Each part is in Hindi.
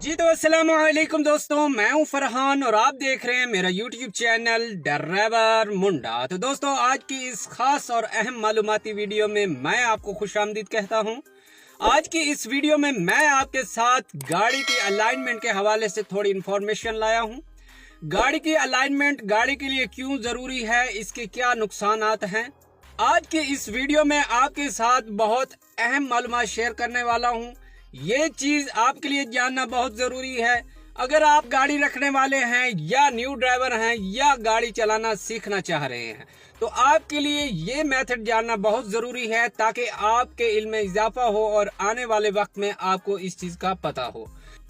जी तो अस्सलाम वालेकुम दोस्तों, मैं हूं फरहान और आप देख रहे हैं मेरा यूट्यूब चैनल ड्राइवर मुंडा। तो दोस्तों, आज की इस खास और अहम मालूमाती वीडियो में मैं आपको खुशामदीद कहता हूं। आज की इस वीडियो में मैं आपके साथ गाड़ी की अलाइनमेंट के हवाले से थोड़ी इंफॉर्मेशन लाया हूं। गाड़ी की अलाइनमेंट गाड़ी के लिए क्यों जरूरी है, इसके क्या नुकसानात हैं। आज की इस वीडियो में आपके साथ बहुत अहम मालूमात शेयर करने वाला हूं। ये चीज आपके लिए जानना बहुत जरूरी है। अगर आप गाड़ी रखने वाले हैं या न्यू ड्राइवर हैं या गाड़ी चलाना सीखना चाह रहे हैं तो आपके लिए ये मेथड जानना बहुत जरूरी है, ताकि आपके इल्म में इजाफा हो और आने वाले वक्त में आपको इस चीज का पता हो।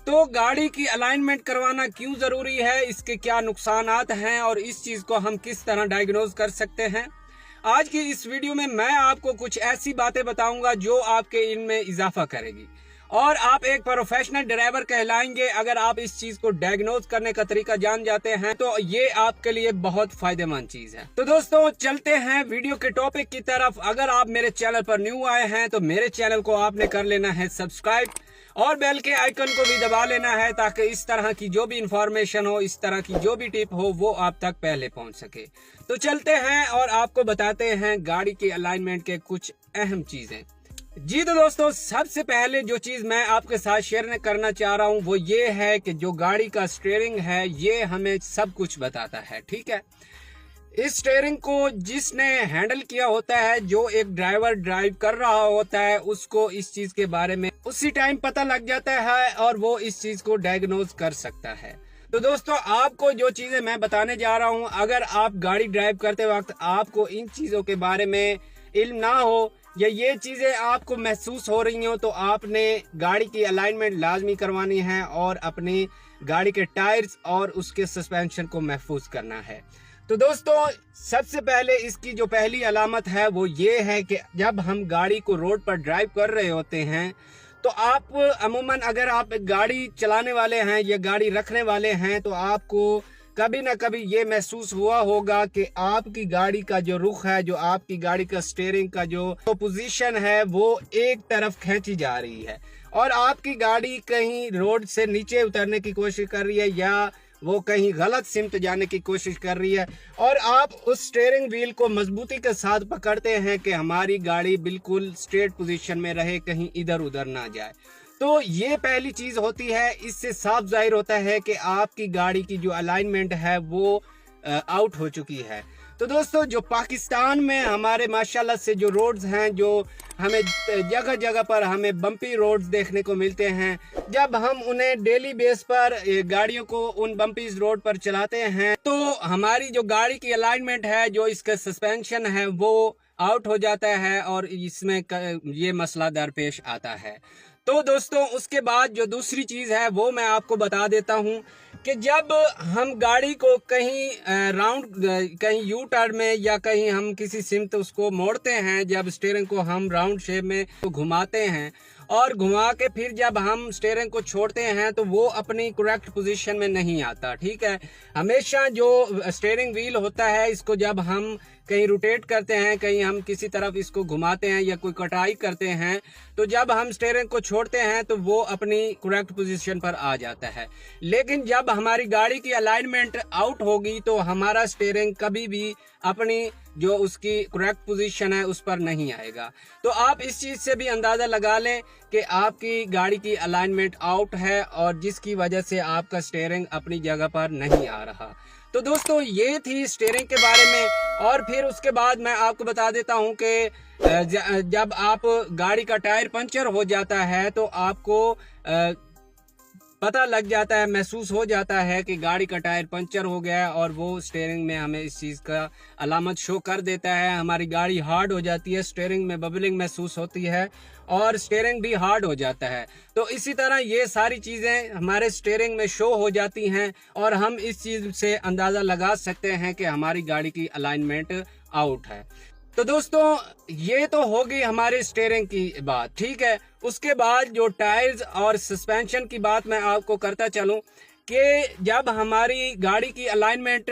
तो गाड़ी की अलाइनमेंट करवाना क्यों जरूरी है, इसके क्या नुकसानात हैं और इस चीज को हम किस तरह डायग्नोज कर सकते हैं। आज की इस वीडियो में मैं आपको कुछ ऐसी बातें बताऊंगा जो आपके इल्म में इजाफा करेगी और आप एक प्रोफेशनल ड्राइवर कहलाएंगे। अगर आप इस चीज को डायग्नोज करने का तरीका जान जाते हैं तो ये आपके लिए बहुत फायदेमंद चीज है। तो दोस्तों, चलते हैं वीडियो के टॉपिक की तरफ। अगर आप मेरे चैनल पर न्यू आए हैं तो मेरे चैनल को आपने कर लेना है सब्सक्राइब और बेल के आइकन को भी दबा लेना है, ताकि इस तरह की जो भी इंफॉर्मेशन हो, इस तरह की जो भी टिप हो, वो आप तक पहले पहुंच सके। तो चलते हैं और आपको बताते हैं गाड़ी की अलाइनमेंट के कुछ अहम चीजें। जी तो दोस्तों, सबसे पहले जो चीज मैं आपके साथ शेयर करना चाह रहा हूं वो ये है कि जो गाड़ी का स्टीयरिंग है ये हमें सब कुछ बताता है। ठीक है, इस स्टीयरिंग को जिसने हैंडल किया होता है, जो एक ड्राइवर ड्राइव कर रहा होता है, उसको इस चीज के बारे में उसी टाइम पता लग जाता है और वो इस चीज को डायग्नोज कर सकता है। तो दोस्तों, आपको जो चीजें मैं बताने जा रहा हूं, अगर आप गाड़ी ड्राइव करते वक्त आपको इन चीजों के बारे में इल्म ना हो या ये चीजें आपको महसूस हो रही हो तो आपने गाड़ी की अलाइनमेंट लाजमी करवानी है और अपनी गाड़ी के टायर्स और उसके सस्पेंशन को महफूज करना है। तो दोस्तों, सबसे पहले इसकी जो पहली अलामत है वो ये है कि जब हम गाड़ी को रोड पर ड्राइव कर रहे होते हैं तो आप अमूमन अगर आप गाड़ी चलाने वाले हैं या गाड़ी रखने वाले हैं तो आपको कभी ना कभी ये महसूस हुआ होगा कि आपकी गाड़ी का जो रुख है, जो आपकी गाड़ी का स्टीयरिंग का जो पोजीशन है, वो एक तरफ खींची जा रही है और आपकी गाड़ी कहीं रोड से नीचे उतरने की कोशिश कर रही है या वो कहीं गलत सिमत जाने की कोशिश कर रही है और आप उस स्टीयरिंग व्हील को मजबूती के साथ पकड़ते हैं कि हमारी गाड़ी बिल्कुल स्ट्रेट पोजीशन में रहे, कहीं इधर उधर ना जाए। तो ये पहली चीज होती है। इससे साफ जाहिर होता है कि आपकी गाड़ी की जो अलाइनमेंट है वो आउट हो चुकी है। तो दोस्तों, जो पाकिस्तान में हमारे माशाल्लाह से जो रोड्स हैं, जो हमें जगह जगह पर हमें बम्पी रोड्स देखने को मिलते हैं, जब हम उन्हें डेली बेस पर गाड़ियों को उन बम्पी रोड पर चलाते हैं तो हमारी जो गाड़ी की अलाइनमेंट है, जो इसका सस्पेंशन है, वो आउट हो जाता है और इसमें ये मसला दरपेश आता है। तो दोस्तों, उसके बाद जो दूसरी चीज है वो मैं आपको बता देता हूं कि जब हम गाड़ी को कहीं कहीं यू टर्न में या कहीं हम किसी सिमत उसको मोड़ते हैं, जब स्टीयरिंग को हम राउंड शेप में घुमाते हैं और घुमा के फिर जब हम स्टीयरिंग को छोड़ते हैं तो वो अपनी करेक्ट पोजीशन में नहीं आता। ठीक है, हमेशा जो स्टीयरिंग व्हील होता है, इसको जब हम कहीं रोटेट करते हैं, कहीं हम किसी तरफ इसको घुमाते हैं या कोई कटाई करते हैं, तो जब हम स्टीयरिंग को छोड़ते हैं तो वो अपनी करेक्ट पोजीशन पर आ जाता है। लेकिन जब हमारी गाड़ी की अलाइनमेंट आउट होगी तो हमारा स्टीयरिंग कभी भी अपनी जो उसकी करेक्ट पोजीशन है उस पर नहीं आएगा। तो आप इस चीज से भी अंदाजा लगा लें कि आपकी गाड़ी की अलाइनमेंट आउट है और जिसकी वजह से आपका स्टीयरिंग अपनी जगह पर नहीं आ रहा। तो दोस्तों, ये थी स्टीयरिंग के बारे में। और फिर उसके बाद मैं आपको बता देता हूं कि जब आप गाड़ी का टायर पंचर हो जाता है तो आपको पता लग जाता है, महसूस हो जाता है कि गाड़ी का टायर पंचर हो गया है और वो स्टीयरिंग में हमें इस चीज़ का अलामत शो कर देता है। हमारी गाड़ी हार्ड हो जाती है, स्टीयरिंग में बबलिंग महसूस होती है और स्टीयरिंग भी हार्ड हो जाता है। तो इसी तरह ये सारी चीज़ें हमारे स्टीयरिंग में शो हो जाती हैं और हम इस चीज़ से अंदाज़ा लगा सकते हैं कि हमारी गाड़ी की अलाइनमेंट आउट है। तो दोस्तों, ये तो होगी हमारे स्टीयरिंग की बात। ठीक है, उसके बाद जो टायर्स और सस्पेंशन की बात मैं आपको करता चलूं कि जब हमारी गाड़ी की अलाइनमेंट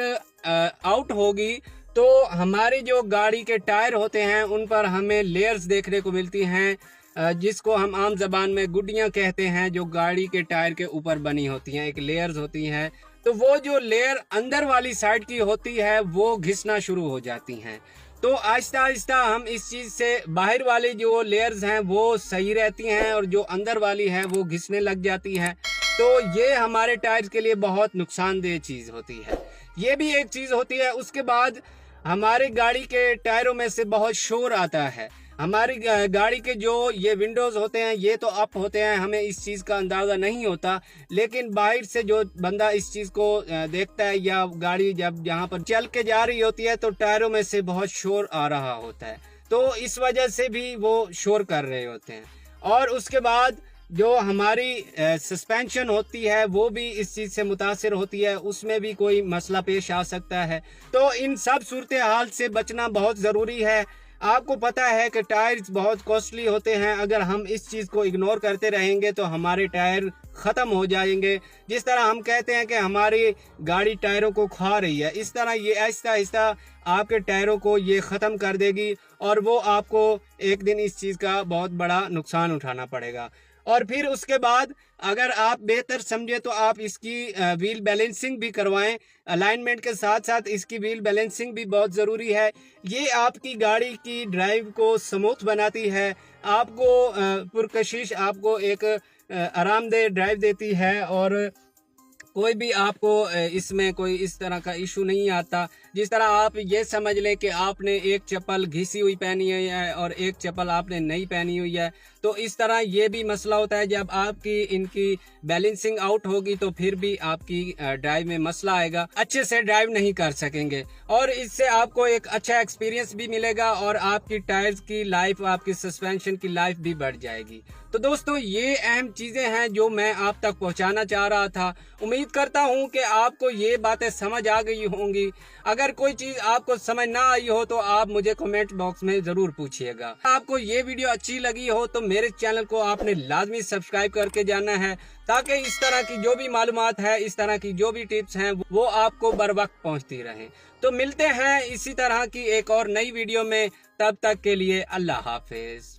आउट होगी तो हमारी जो गाड़ी के टायर होते हैं उन पर हमें लेयर्स देखने को मिलती हैं जिसको हम आम जबान में गुड्डियाँ कहते हैं, जो गाड़ी के टायर के ऊपर बनी होती हैं, एक लेयर्स होती हैं। तो वो जो लेयर अंदर वाली साइड की होती है वो घिसना शुरू हो जाती हैं। तो आहिस्ता आहिस्ता हम इस चीज़ से बाहर वाली जो लेयर्स हैं वो सही रहती हैं और जो अंदर वाली है वो घिसने लग जाती है। तो ये हमारे टायर्स के लिए बहुत नुकसानदेह चीज़ होती है। ये भी एक चीज़ होती है। उसके बाद हमारी गाड़ी के टायरों में से बहुत शोर आता है। हमारी गाड़ी के जो ये विंडोज़ होते हैं ये तो अप होते हैं, हमें इस चीज़ का अंदाज़ा नहीं होता, लेकिन बाहर से जो बंदा इस चीज़ को देखता है, या गाड़ी जब यहाँ पर चल के जा रही होती है तो टायरों में से बहुत शोर आ रहा होता है, तो इस वजह से भी वो शोर कर रहे होते हैं। और उसके बाद जो हमारी सस्पेंशन होती है वो भी इस चीज़ से मुतासिर होती है, उसमें भी कोई मसला पेश आ सकता है। तो इन सब सूरत हाल से बचना बहुत ज़रूरी है। आपको पता है कि टायर्स बहुत कॉस्टली होते हैं, अगर हम इस चीज़ को इग्नोर करते रहेंगे तो हमारे टायर ख़त्म हो जाएंगे। जिस तरह हम कहते हैं कि हमारी गाड़ी टायरों को खा रही है, इस तरह ये आहिस्ता आहिस्ता आपके टायरों को ये ख़त्म कर देगी और वो आपको एक दिन इस चीज़ का बहुत बड़ा नुकसान उठाना पड़ेगा। और फिर उसके बाद अगर आप बेहतर समझे तो आप इसकी व्हील बैलेंसिंग भी करवाएं। अलाइनमेंट के साथ साथ इसकी व्हील बैलेंसिंग भी बहुत ज़रूरी है। ये आपकी गाड़ी की ड्राइव को स्मूथ बनाती है, आपको पुरकशिश, आपको एक आरामदेह ड्राइव देती है और कोई भी आपको इसमें कोई इस तरह का इशू नहीं आता। जिस तरह आप ये समझ लें कि आपने एक चप्पल घिसी हुई पहनी हुई है और एक चप्पल आपने नई पहनी हुई है, तो इस तरह ये भी मसला होता है। जब आपकी इनकी बैलेंसिंग आउट होगी तो फिर भी आपकी ड्राइव में मसला आएगा, अच्छे से ड्राइव नहीं कर सकेंगे और इससे आपको एक अच्छा एक्सपीरियंस भी मिलेगा और आपकी टायर्स की लाइफ, आपकी सस्पेंशन की लाइफ भी बढ़ जाएगी। तो दोस्तों ये अहम चीज़ें हैं जो मैं आप तक पहुंचाना चाह रहा था। उम्मीद करता हूं कि आपको ये बातें समझ आ गई होंगी। अगर कोई चीज़ आपको समझ ना आई हो तो आप मुझे कमेंट बॉक्स में ज़रूर पूछिएगा। आपको ये वीडियो अच्छी लगी हो तो मेरे चैनल को आपने लाजमी सब्सक्राइब करके जाना है, ताकि इस तरह की जो भी मालूमात है, इस तरह की जो भी टिप्स हैं वो आपको बर वक्त पहुँचती रहें। तो मिलते हैं इसी तरह की एक और नई वीडियो में, तब तक के लिए अल्लाह हाफिज।